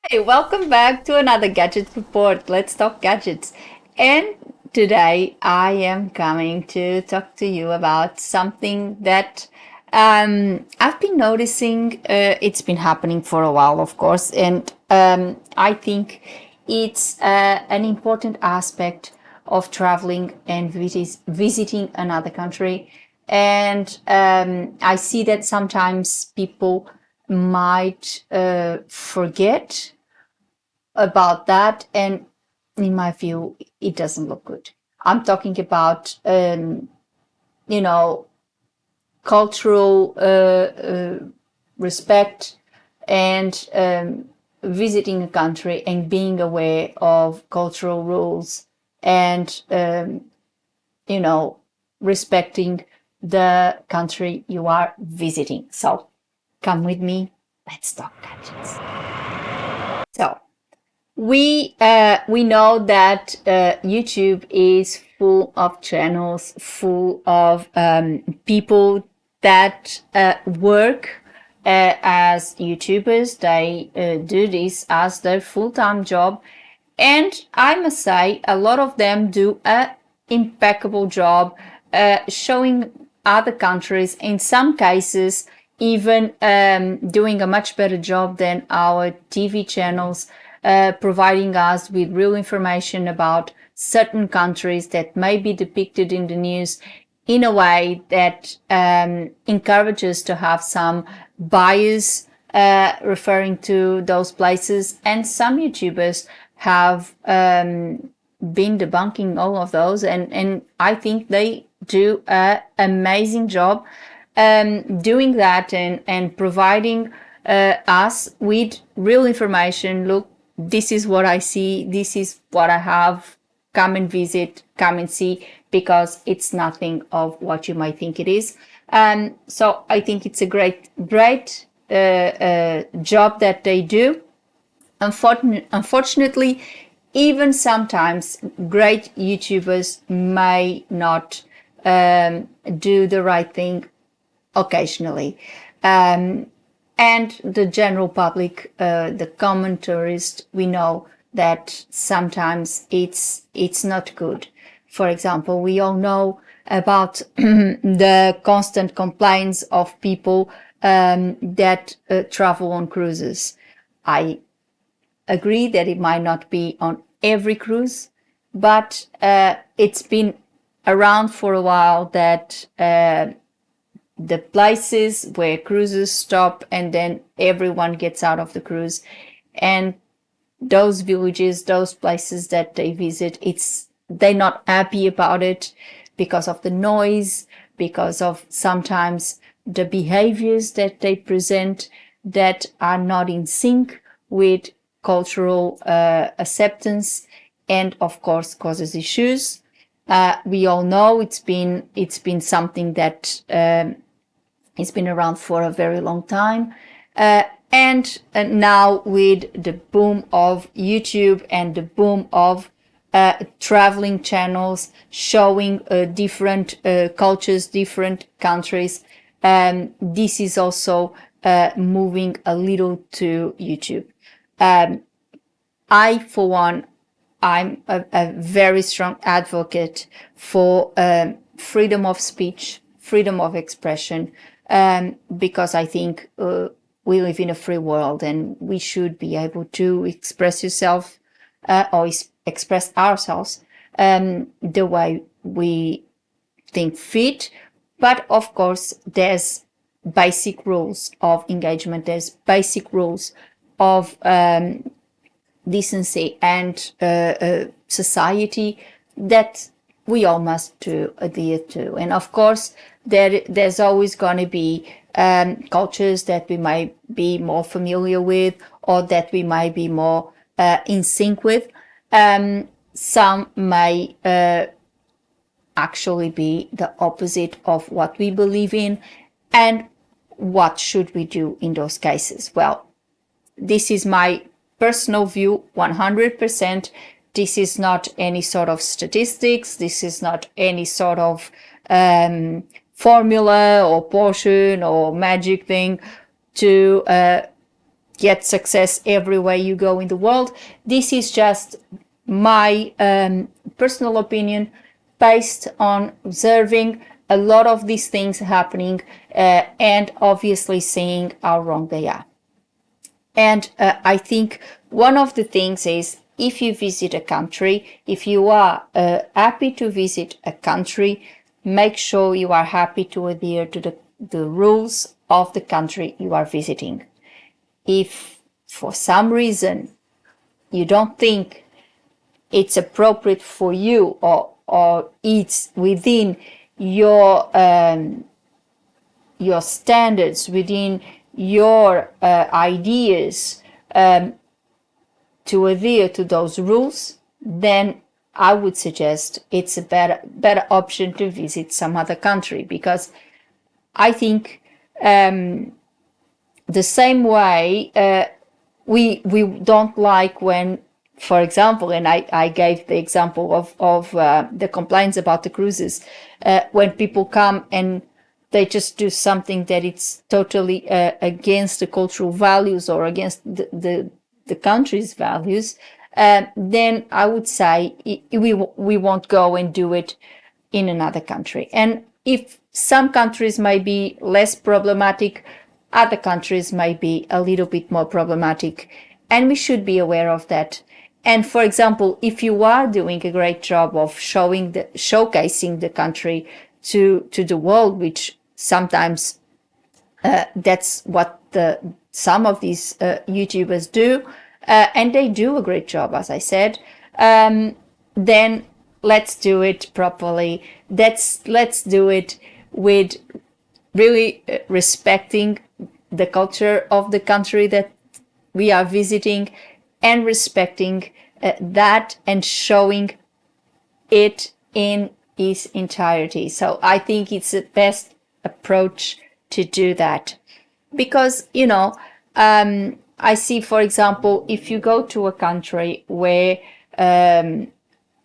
Hey, welcome back to another Gadget Report. Let's talk gadgets. And today I am coming to talk to you about something that I've been noticing. It's been happening for a while, of course, and I think it's an important aspect of traveling and visiting another country. And I see that sometimes people might forget about that, and in my view, it doesn't look good. I'm talking about, you know, cultural respect and visiting a country and being aware of cultural rules and, you know, respecting the country you are visiting. So come with me. Let's talk gadgets. So we know that YouTube is full of channels, full of people that work as YouTubers. They do this as their full-time job, and I must say, a lot of them do a impeccable job showing other countries. In some cases, even doing a much better job than our TV channels, providing us with real information about certain countries that may be depicted in the news in a way that encourages to have some bias referring to those places. And some YouTubers have been debunking all of those, and I think they do an amazing job doing that and providing us with real information. Look, this is what I see, this is what I have, come and visit, come and see, because it's nothing of what you might think it is. So I think it's a great job that they do. Unfortunately, even sometimes great YouTubers may not do the right thing occasionally. And the general public, the common tourist, we know that sometimes it's not good. For example, we all know about the constant complaints of people that travel on cruises. I agree that it might not be on every cruise, but it's been around for a while that the places where cruises stop and then everyone gets out of the cruise, and those villages, those places that they visit, they're not happy about it because of the noise, because of sometimes the behaviors that they present that are not in sync with cultural acceptance, and of course causes issues. We all know it's been something that it's been around for a very long time. And now with the boom of YouTube and the boom of traveling channels showing different cultures, different countries, this is also moving a little to YouTube. I, for one, I'm a very strong advocate for freedom of speech, freedom of expression, because I think we live in a free world and we should be able to express yourself or express ourselves the way we think fit. But of course, there's basic rules of engagement. There's basic rules of decency and society that we all must to adhere to. And of course, there's always going to be cultures that we might be more familiar with or that we might be more in sync with. Some may actually be the opposite of what we believe in. And what should we do in those cases? Well, this is my personal view, 100%. This is not any sort of statistics. This is not any sort of formula or potion or magic thing to get success everywhere you go in the world. This is just my personal opinion based on observing a lot of these things happening and obviously seeing how wrong they are. And I think one of the things is, if you visit a country, if you are happy to visit a country, make sure you are happy to adhere to the rules of the country you are visiting. If for some reason you don't think it's appropriate for you, or it's within your standards, within your ideas, to adhere to those rules, then I would suggest it's a better option to visit some other country. Because I think the same way we don't like when, for example, and I gave the example of the complaints about the cruises, when people come and they just do something that it's totally against the cultural values or against the country's values, then I would say we won't go and do it in another country. And if some countries may be less problematic, other countries may be a little bit more problematic, and we should be aware of that. And for example, if you are doing a great job of showcasing the country to the world, which sometimes that's what some of these YouTubers do, and they do a great job, as I said, then let's do it properly. Let's do it with really respecting the culture of the country that we are visiting, and respecting that and showing it in its entirety. So I think it's the best approach to do that. Because, I see, for example, if you go to a country where a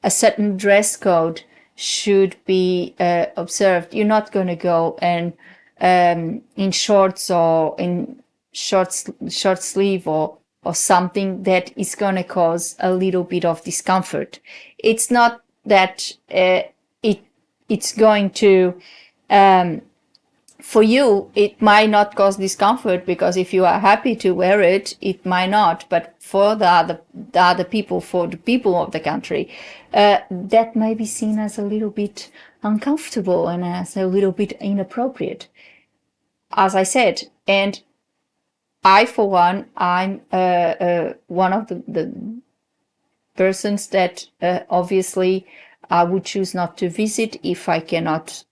certain dress code should be observed, you're not going to go and in shorts or in short sleeve or something that is going to cause a little bit of discomfort. It's not that it's going to for you, it might not cause discomfort, because if you are happy to wear it, it might not. But for the other people, for the people of the country, that may be seen as a little bit uncomfortable and as a little bit inappropriate, as I said. And I, for one, I'm one of the persons that obviously I would choose not to visit if I cannot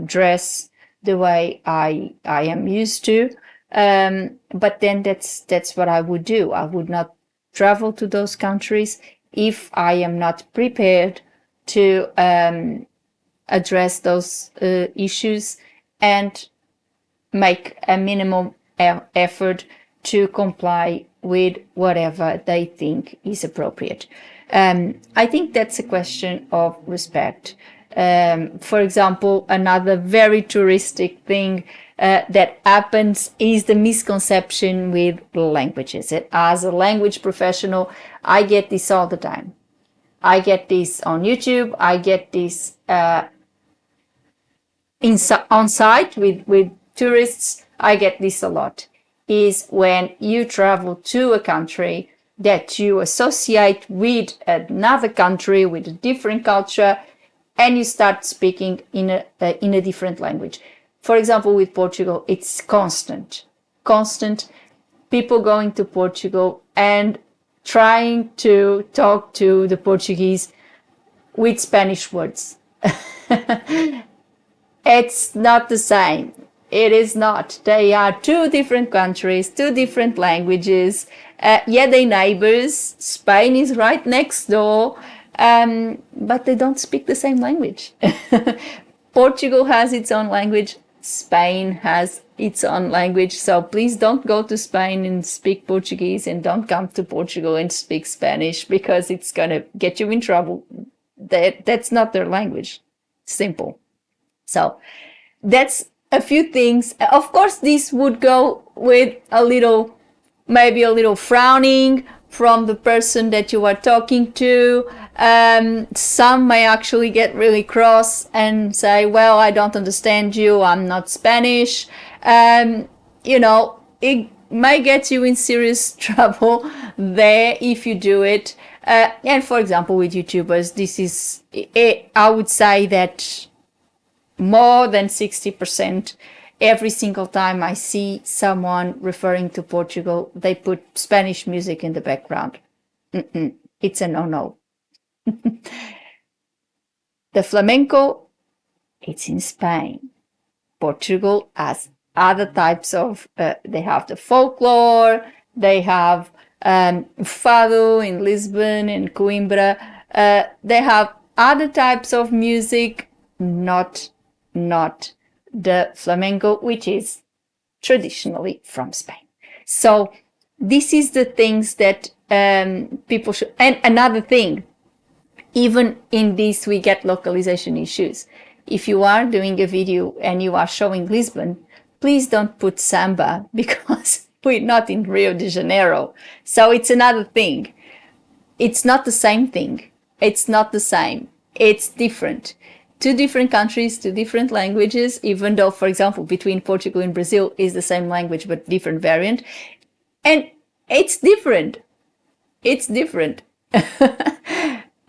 dress the way I am used to. But then that's what I would do. I would not travel to those countries if I am not prepared to address those issues and make a minimum effort to comply with whatever they think is appropriate. I think that's a question of respect. For example, another very touristic thing that happens is the misconception with languages. As a language professional, I get this all the time. I get this on YouTube. I get this on site with tourists. I get this a lot. Is when you travel to a country that you associate with another country with a different culture, and you start speaking in a different language. For example, with Portugal, it's constant. People going to Portugal and trying to talk to the Portuguese with Spanish words. It's not the same. It is not. They are two different countries, two different languages. They're neighbors. Spain is right next door. But they don't speak the same language. Portugal has its own language. Spain has its own language. So please don't go to Spain and speak Portuguese, and don't come to Portugal and speak Spanish, because it's going to get you in trouble. That's not their language. Simple. So that's a few things. Of course, this would go with a little, maybe a little frowning from the person that you are talking to. Some may actually get really cross and say, well, I don't understand you, I'm not Spanish. You know, it may get you in serious trouble there if you do it. And for example, with YouTubers, this is, I would say that more than 60%, every single time I see someone referring to Portugal, they put Spanish music in the background. It's a no-no. The flamenco, it's in Spain. Portugal has other types of, they have the folklore, they have fado in Lisbon and Coimbra. They have other types of music, not the flamenco, which is traditionally from Spain. So this is the things that people should. And another thing, even in this, we get localization issues. If you are doing a video and you are showing Lisbon, please don't put samba, because we're not in Rio de Janeiro. So it's another thing. It's not the same thing. It's not the same. It's different. Two different countries, two different languages, even though, for example, between Portugal and Brazil is the same language but different variant. And it's different. It's different.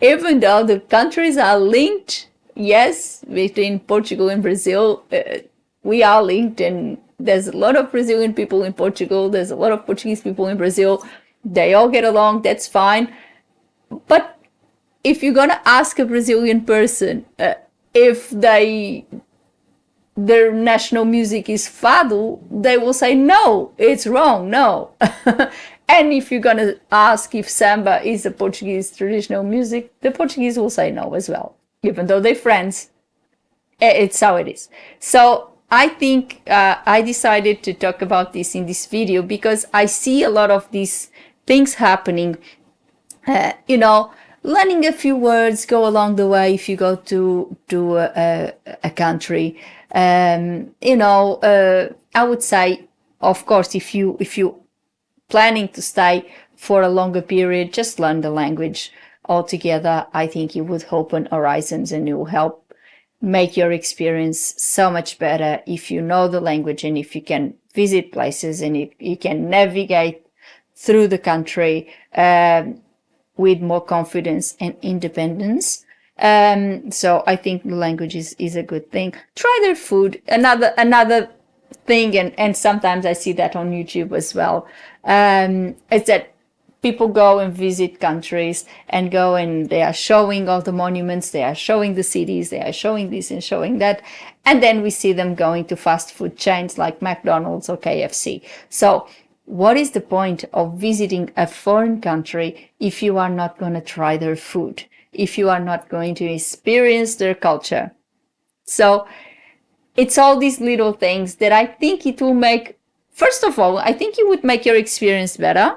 Even though the countries are linked, yes, between Portugal and Brazil, we are linked, and there's a lot of Brazilian people in Portugal, there's a lot of Portuguese people in Brazil. They all get along, that's fine. But if you're gonna ask a Brazilian person if their national music is fado, they will say no, it's wrong, no. And if you're gonna ask if samba is a Portuguese traditional music, the Portuguese will say no as well, even though they're friends. It's how it is. So I think I decided to talk about this in this video because I see a lot of these things happening. You know, learning a few words go along the way if you go to a country. You know, I would say, of course, if you planning to stay for a longer period, just learn the language altogether. I think it would open horizons and it will help make your experience so much better if you know the language and if you can visit places and if you can navigate through the country with more confidence and independence. So I think the language is a good thing. Try their food. Another thing, and sometimes I see that on YouTube as well, is that people go and visit countries and go and they are showing all the monuments, they are showing the cities, they are showing this and showing that. And then we see them going to fast food chains like McDonald's or KFC. So what is the point of visiting a foreign country if you are not going to try their food, if you are not going to experience their culture? So it's all these little things that I think it will make, first of all, I think it would make your experience better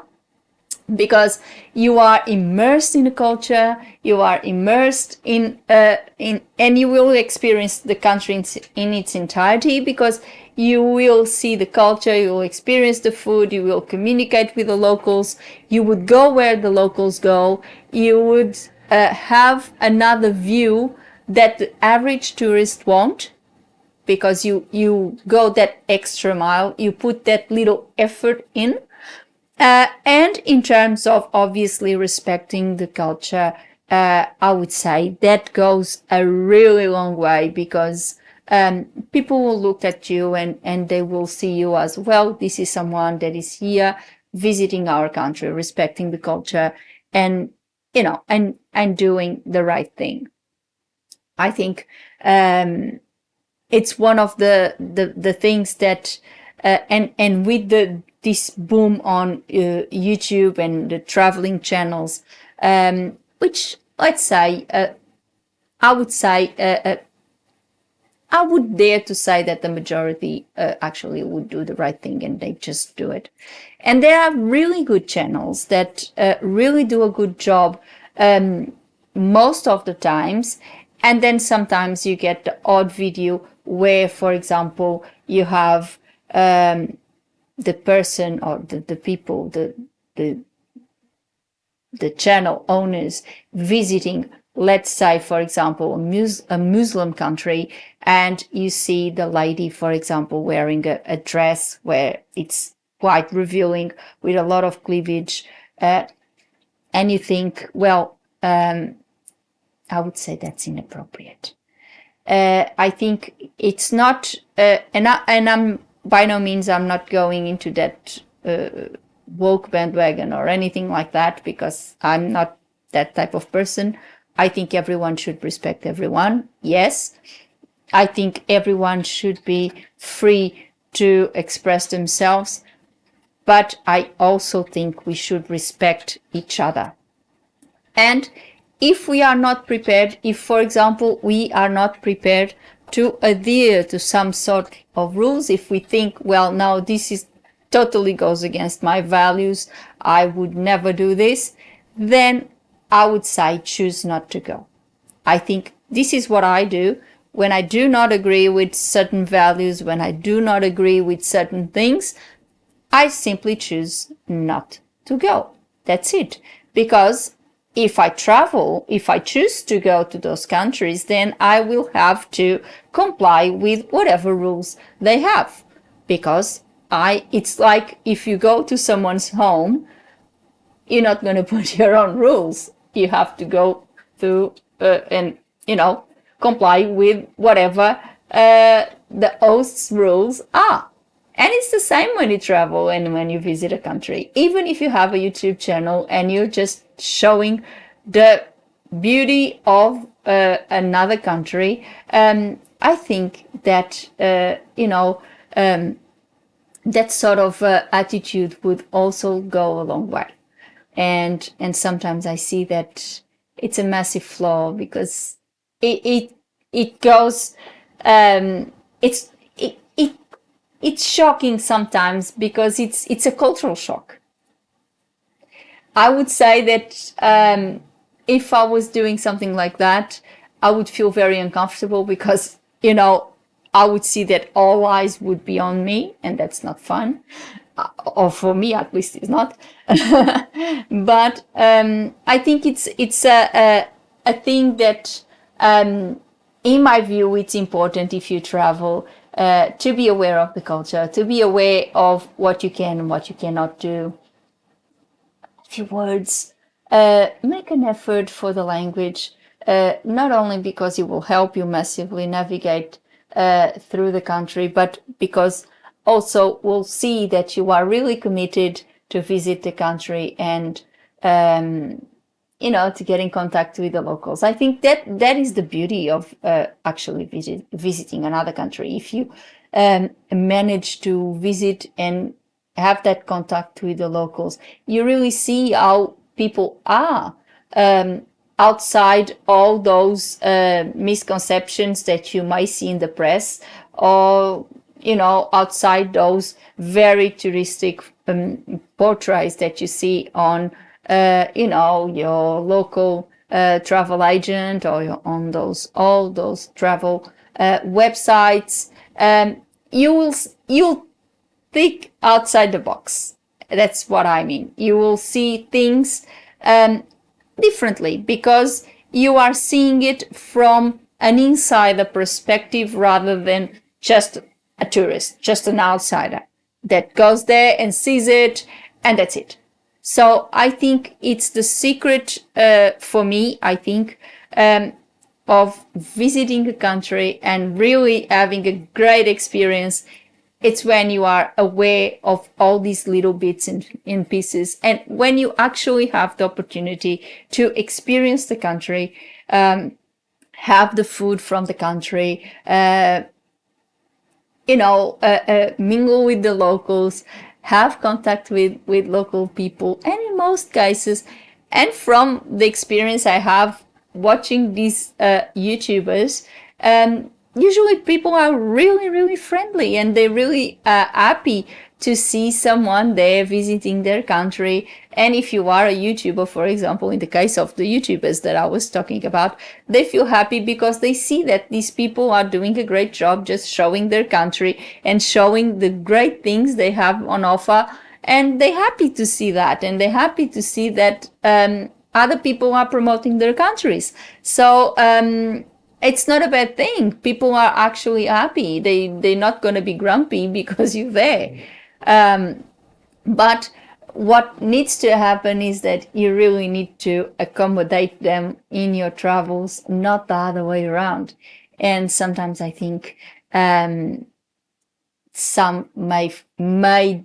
because you are immersed in the culture, you are immersed in and you will experience the country in its entirety because you will see the culture, you will experience the food, you will communicate with the locals, you would go where the locals go, you would have another view that the average tourist won't, because you go that extra mile, you put that little effort in. And in terms of obviously respecting the culture, I would say that goes a really long way because people will look at you and they will see you as, well, this is someone that is here visiting our country, respecting the culture and, you know, and doing the right thing. I think it's one of the things that, and with this boom on YouTube and the traveling channels, which let's say, I would say, I would dare to say that the majority actually would do the right thing and they just do it. And there are really good channels that really do a good job most of the times. And then sometimes you get the odd video where, for example, you have the person or the people, the channel owners visiting, let's say, for example, a Muslim country, and you see the lady, for example, wearing a dress where it's quite revealing with a lot of cleavage, and you think, well, I would say that's inappropriate. I think it's not, and I'm by no means I'm not going into that woke bandwagon or anything like that, because I'm not that type of person. I think everyone should respect everyone. Yes, I think everyone should be free to express themselves, but I also think we should respect each other. And if we are not prepared, if, for example, we are not prepared to adhere to some sort of rules, if we think, well, now this is totally goes against my values, I would never do this, then I would say choose not to go. I think this is what I do when I do not agree with certain values, when I do not agree with certain things. I simply choose not to go. That's it. Because if I travel, if I choose to go to those countries, then I will have to comply with whatever rules they have. Because it's like if you go to someone's home, you're not going to put your own rules. You have to go through and, comply with whatever the host's rules are. And it's the same when you travel and when you visit a country. Even if you have a YouTube channel and you're just showing the beauty of another country, I think that, that sort of attitude would also go a long way. And sometimes I see that it's a massive flaw, because it goes, it's shocking sometimes, because it's a cultural shock. I would say that if I was doing something like that, I would feel very uncomfortable, because, I would see that all eyes would be on me, and that's not fun. Or for me, at least, it's not. But I think it's a thing that, in my view, it's important if you travel to be aware of the culture, to be aware of what you can and what you cannot do. A few words, make an effort for the language, not only because it will help you massively navigate through the country, but because also we'll see that you are really committed to visit the country and, to get in contact with the locals. I think that is the beauty of actually visiting another country. If you manage to visit and have that contact with the locals, you really see how people are, outside all those misconceptions that you might see in the press, or outside those very touristic portraits that you see on your local travel agent, or on all those travel websites. You'll think outside the box. That's what I mean. You will see things differently, because you are seeing it from an insider perspective, rather than just a tourist, just an outsider that goes there and sees it, and that's it. So I think it's the secret, for me, I think, of visiting a country and really having a great experience. It's when you are aware of all these little bits in pieces, and when you actually have the opportunity to experience the country, have the food from the country, mingle with the locals, have contact with local people. And in most cases, and from the experience I have watching these YouTubers, usually people are really, really friendly, and they're really happy to see someone there visiting their country. And if you are a YouTuber, for example, in the case of the YouTubers that I was talking about, they feel happy because they see that these people are doing a great job just showing their country and showing the great things they have on offer. And they're happy to see that, and they're happy to see that other people are promoting their countries. So it's not a bad thing. People are actually happy. They're not going to be grumpy because you're there. But what needs to happen is that you really need to accommodate them in your travels, not the other way around. And sometimes I think some may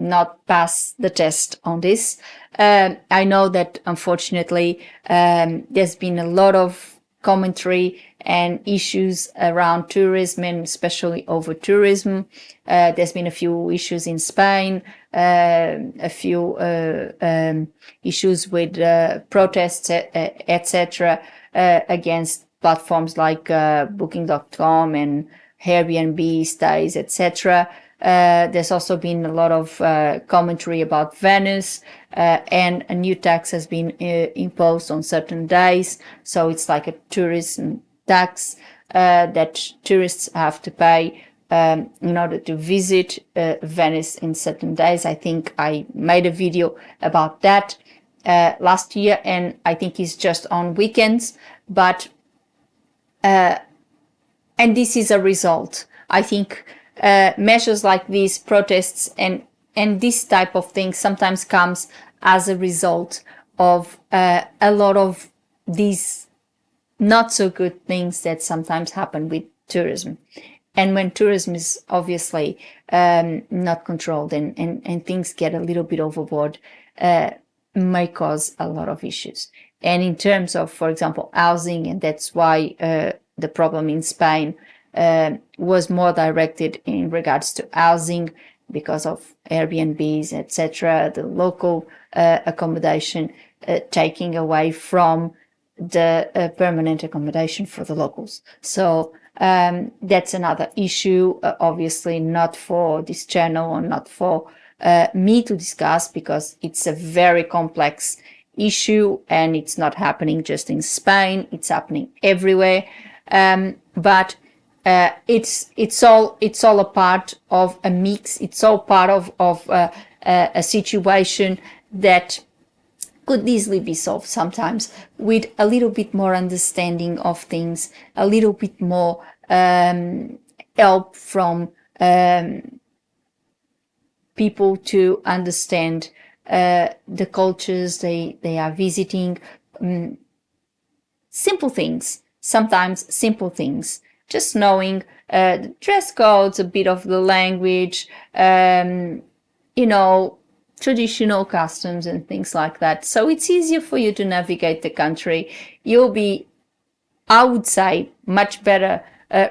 not pass the test on this. I know that unfortunately there's been a lot of commentary and issues around tourism, and especially over tourism. There's been a few issues in Spain, a few issues with protests, etc., against platforms like Booking.com and Airbnb stays, etc. There's also been a lot of commentary about Venice, and a new tax has been imposed on certain days. So it's like a tourism tax that tourists have to pay in order to visit Venice in certain days. I think I made a video about that last year, and I think it's just on weekends. But and this is a result. I think measures like these protests and this type of thing sometimes comes as a result of a lot of these not so good things that sometimes happen with tourism. And when tourism is obviously not controlled, and things get a little bit overboard, may cause a lot of issues. And in terms of, for example, housing, and that's why the problem in Spain was more directed in regards to housing because of Airbnbs, etc., the local accommodation taking away from the permanent accommodation for the locals. So that's another issue, obviously not for this channel or not for me to discuss, because it's a very complex issue and it's not happening just in Spain, it's happening everywhere. But it's all a part of a mix. It's all part of a situation that could easily be solved sometimes with a little bit more understanding of things, a little bit more help from people to understand the cultures they are visiting. Simple things, sometimes simple things, just knowing the dress codes, a bit of the language, traditional customs and things like that. So it's easier for you to navigate the country. You'll be, I would say, much better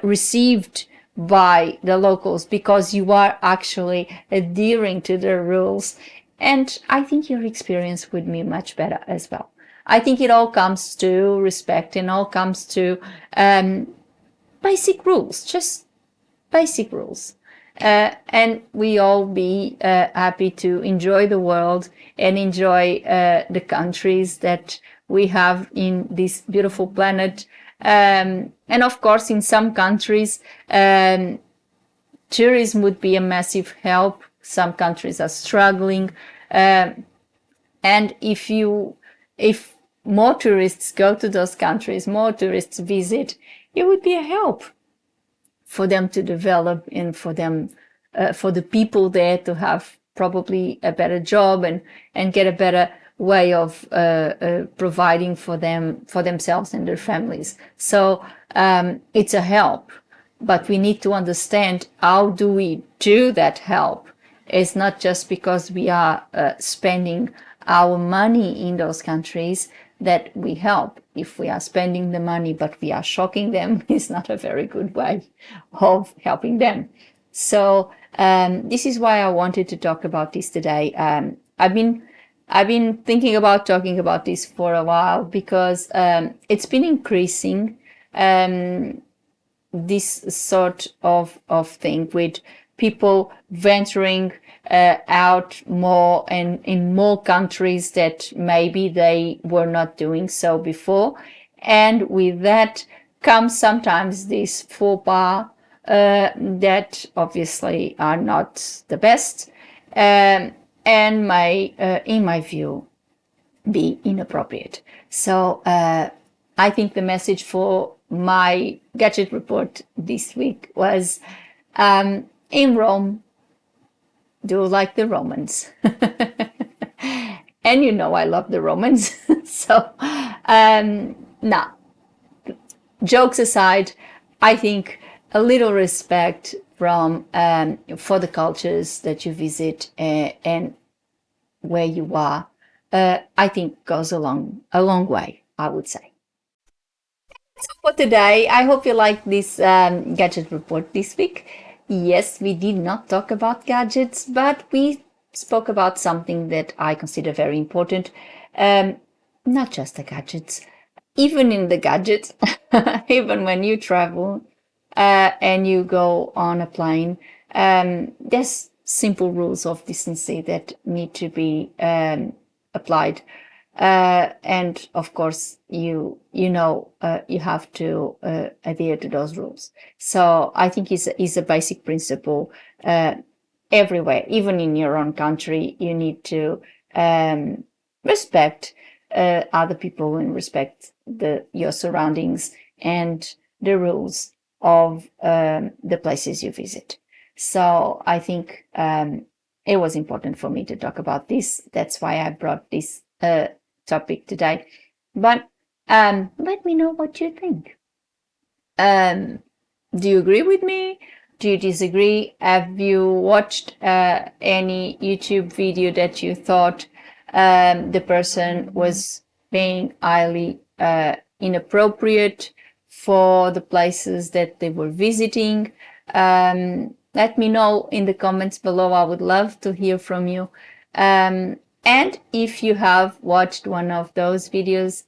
received by the locals because you are actually adhering to the rules. And I think your experience would be much better as well. I think it all comes to respect and all comes to basic rules, just basic rules. And we all be happy to enjoy the world and enjoy the countries that we have in this beautiful planet. And of course, in some countries, tourism would be a massive help. Some countries are struggling. And if more tourists go to those countries, more tourists visit, it would be a help for them to develop and for them, for the people there to have probably a better job and get a better way of providing for themselves and their families. So it's a help, but we need to understand how do we do that help. It's not just because we are spending our money in those countries that we help. If we are spending the money but we are shocking them, it's not a very good way of helping them. So this is why I wanted to talk about this today. I've been thinking about talking about this for a while because it's been increasing. this sort of thing, with people venturing out more and in more countries that maybe they were not doing so before. And with that comes sometimes these faux pas that obviously are not the best, and may, in my view, be inappropriate. So I think the message for my gadget report this week was, in Rome, do like the Romans. And you know I love the Romans. So now, jokes aside, I think a little respect from for the cultures that you visit and where you are, I think goes a long way, I would say. So for today, I hope you liked this gadget report this week. Yes, we did not talk about gadgets, but we spoke about something that I consider very important. Not just the gadgets, even in the gadgets, even when you travel and you go on a plane, there's simple rules of decency that need to be applied. And of course, you have to adhere to those rules. So I think is a basic principle everywhere, even in your own country. You need to respect other people and respect your surroundings and the rules of the places you visit. So I think it was important for me to talk about this. That's why I brought this topic today. But let me know what you think. Do you agree with me? Do you disagree? Have you watched any YouTube video that you thought the person was being highly inappropriate for the places that they were visiting? Let me know in the comments below. I would love to hear from you. And if you have watched one of those videos,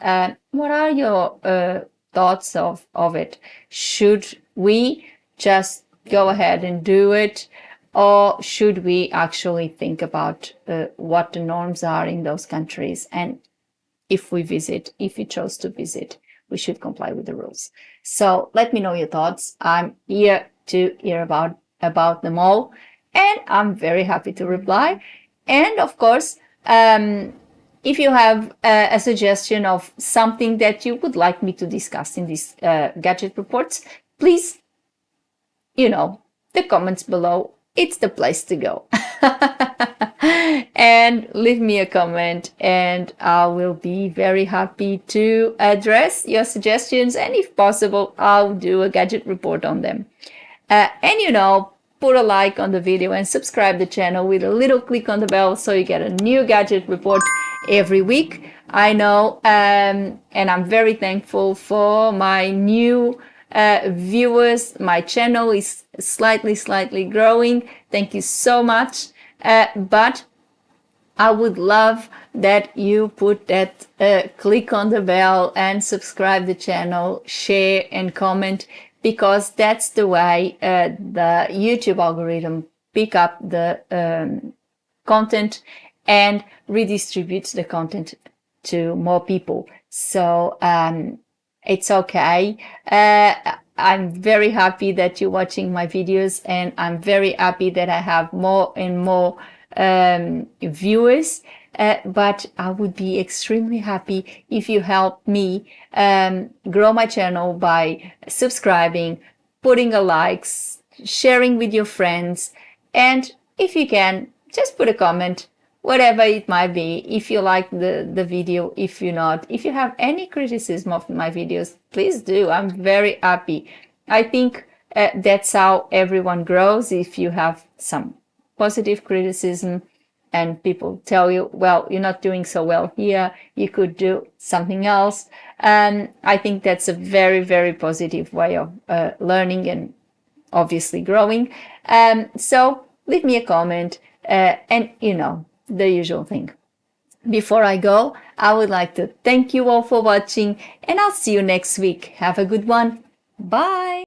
what are your thoughts of it? Should we just go ahead and do it, or should we actually think about what the norms are in those countries? And if we chose to visit, we should comply with the rules. So let me know your thoughts. I'm here to hear about them all, and I'm very happy to reply. And of course, if you have a suggestion of something that you would like me to discuss in these gadget reports, please, the comments below, it's the place to go. And leave me a comment, and I will be very happy to address your suggestions, and if possible, I'll do a gadget report on them. And put a like on the video and subscribe the channel with a little click on the bell so you get a new gadget report every week. I know, and I'm very thankful for my new viewers. My channel is slightly growing. Thank you so much. But I would love that you put that click on the bell and subscribe the channel, share and comment, because that's the way the YouTube algorithm pick up the content and redistributes the content to more people. So it's okay. I'm very happy that you're watching my videos, and I'm very happy that I have more and more viewers. But I would be extremely happy if you help me grow my channel by subscribing, putting a like, sharing with your friends, and if you can, just put a comment, whatever it might be. If you like the video, if you not, if you have any criticism of my videos, please do. I'm very happy. I think that's how everyone grows. If you have some positive criticism and people tell you, well, you're not doing so well here, you could do something else, I think that's a very, very positive way of learning and obviously growing. So leave me a comment, and the usual thing. Before I go, I would like to thank you all for watching, and I'll see you next week. Have a good one. Bye.